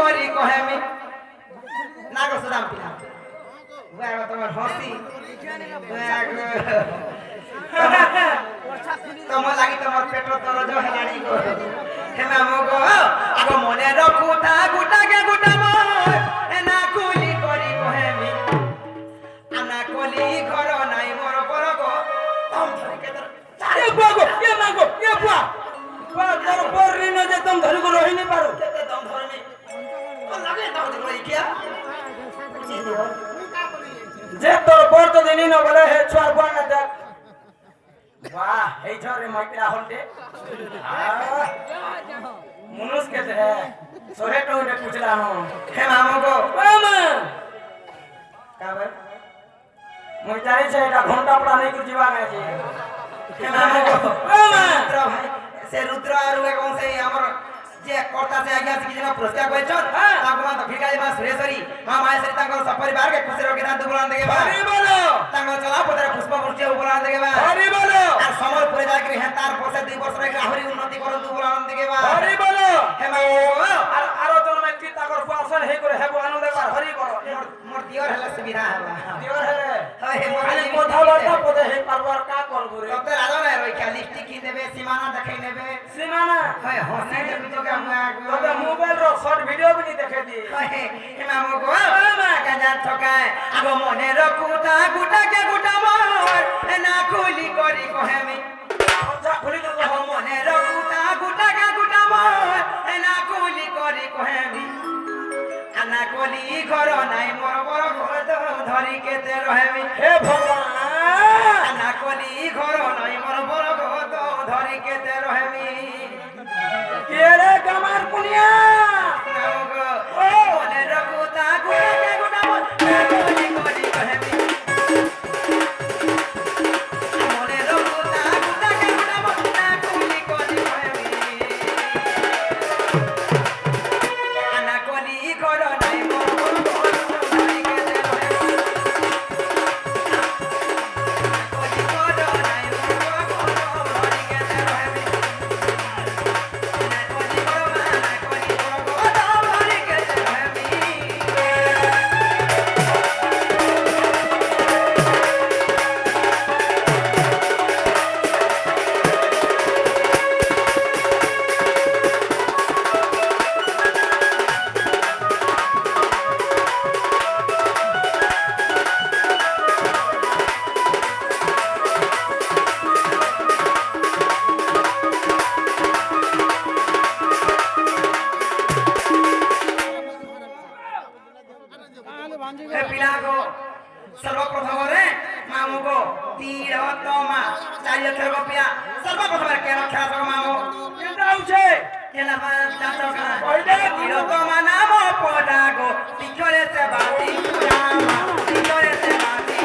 করি কহেমি না গো সুদাম পিলা ওয়া তোমার হসি তোমার লাগি তোমার পেট দরজ হেলানি গো হেমা মগো আগো মনে রখুতা গুটাকে গুটাম না কুলি করি কহেমি আনা কলি ঘর নাই মোর পর গো তম ধরিকে ধর এ বাগো এ মাগো এ বুয়া বুয়া তোর পররি ন যে দম ধরি গো রহি নি পারো কেতে দম ধরমি তো লাগে দাও দিলো ইকিয়া যে তোর পর তো দিনি ন বলে হে ছুয়ার বুয়া না দেখ বাহ এই ঝরে মাইকরা হলতে মনুষ কেতে হে সোহে তো উঠে পুছলা নো হে মামগো মামা কাবে মই চাই છે এটা ঘন্টা পড়া নেই কু જીવા গেছে হে মামগো মামা রুদ্র ভাই সে রুদ্র আর এবং সেই আমার যে কর্তা সে আজ্ঞা কি যেন পুরস্কার কইছন তাকো মা ভিকারি মা সুরেশ্বরী মা মায়েশ্বরী তাঙ্কর সপরিবার কে খুশি রকি দান দুবলান দেগে বা হরি বলো তাঙ্কর চলা পদরে পুষ্প বৃষ্টি উপলান দেগে বা হরি বলো আর সমর পরে যাকে হে তার পরে 2 বছর আগে আহরি উন্নতি করন দুবলান দেগে বা হরি বলো হে মামগো আর আরো জন মে কি তাকর পাসন হে করে হেবো আনন্দ কর হরি বলো মোর দিওর হলা সুবিধা হবা দিওর হেলে হয় হে মোর খালি কথা বার্তা পদে হে পারবার কা করব রে ডক্টর আলো না রই খালি লিপস্টিক কি দেবে সীমানা দেখাই নেবে সীমানা হয় হসি দেবি তো কামা তোকে মোবাইল র শর্ট ভিডিও বনি দেখে দি হয় হে মামগো মা কাজা ঠকায় আগো মনে রকুতা গুটাকে গুটা মোর না খুলি করি কহেমি যা খুলি তো আগো মনে রকুতা গুটাকে গুটা মোর না খুলি করি কহেমি আনা কলি ঘর নাই মোর বড় ঘর ধরি কেতে রহেমি হে ভগবান আনা কলি ঘর নাই মোর বড় ঘর ধরি কেতে রহেমি কে রে কামার কুনিয়া মামগো মনে রকুতা গুটাকে গুটা মোর না খুলি করি কহেমি মনে রকুতা গুটাকে গুটা মোর না খুলি করি কহেমি আনা কলি ঘর নাই মোর বড় ঘর ধরি কেতে রহেমি কলি ঘর নাই মোর বড় ঘর ধরি কেতে রহেমি কলি ঘর না কলি বড় ঘর ধরি কেতে রহেমি हे पिलागो सर्वप्रथम रे मामुगो तीरतमा चाहिए थेगो पिया सर्वप्रथम रे केन खेला सको मामु কেনটা উঠে केला जातो का কইলে तीरतमा नाम पडागो तिखरे से बाती पुरामा तिखरे से बाती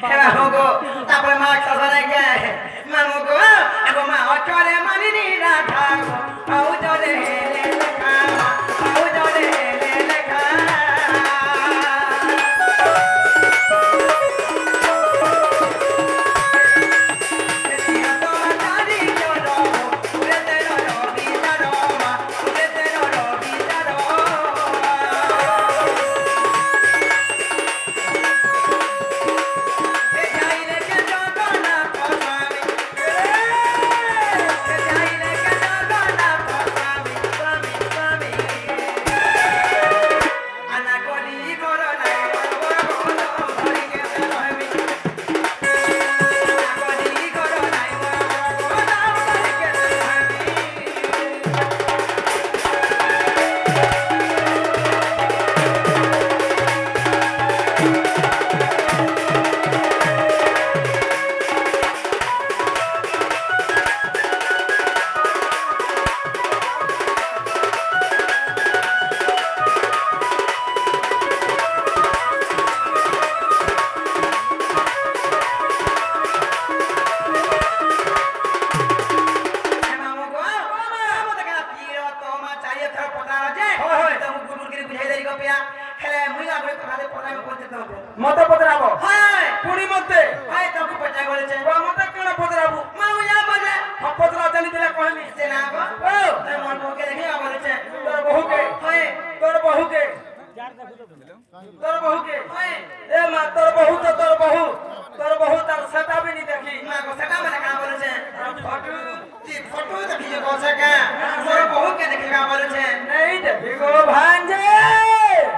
হে মামু গো তারপরে মা খাসানে গে মামু গো আগো মা চলে মানিনি রাখা আউ চলে লেখা আউ চলে লেখা মতে পদরাবো হায় পুরি মতে হায় তাকে পচাই বলেছে মতে কেন পদরাবো মামু যা বলে পদরা জানি দিলে কইনি যে না গো ও তাই মন মুখে দেখে বলেছে তোর বহুকে হায় তোর বহুকে তোর বহুকে হায় এ মা তোর বহু তার সেটা भी नहीं দেখি মা গো সেটা মানে কা বলেছে ফটো ফটো দেখি যে বসে কা তোর বহু কে দেখি কা বলেছে नहीं দেখি গো ভাঞ্জে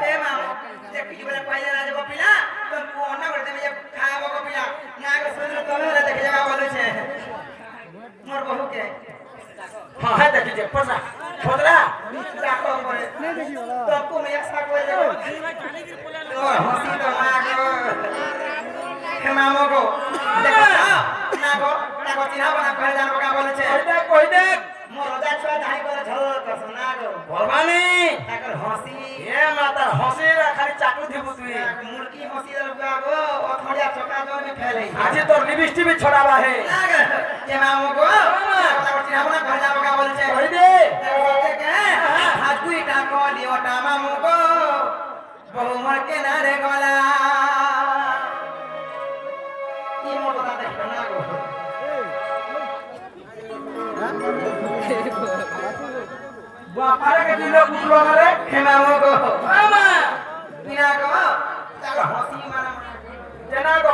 এ মামু দেখি বলে পাইলে না যে কপিলা তো কোনা করতে যে খাবো কপিলা না গো সুন্দর তুমি দেখি কা বলেছে মোর বহু কে हां है देखी जे পদরা ডাকো করে তো তুমি একসা কই দেবো তো হসি তো মা গো হে মামু গো দেখো না গো দেখো চিনা বনা করে জানবো কা বলেছে কই দেখ মোর রোজা ছুয়া দাই করে ঝল কস না গো ভবানী তাকর হসি এ মাতা হসিরা খালি চাকু দিবু তুই মুরকি হসি গো গো অথড়িয়া চকা জমি ফেলে আজি তোর লিপস্টিক भी ছড়াবা है যে মামু গো তাকর চিনা বনা করে যাবো কা বলেছে কই দে হাত কুইটা কলি ওটা মামু গো বহু মোর কেনারে গলা কি মোটো তা দেখো না গো বাপারে কে দিল বুঝলো আমারে হে মামু গো আমা বিনা গো তাকর হসি মানা জেনা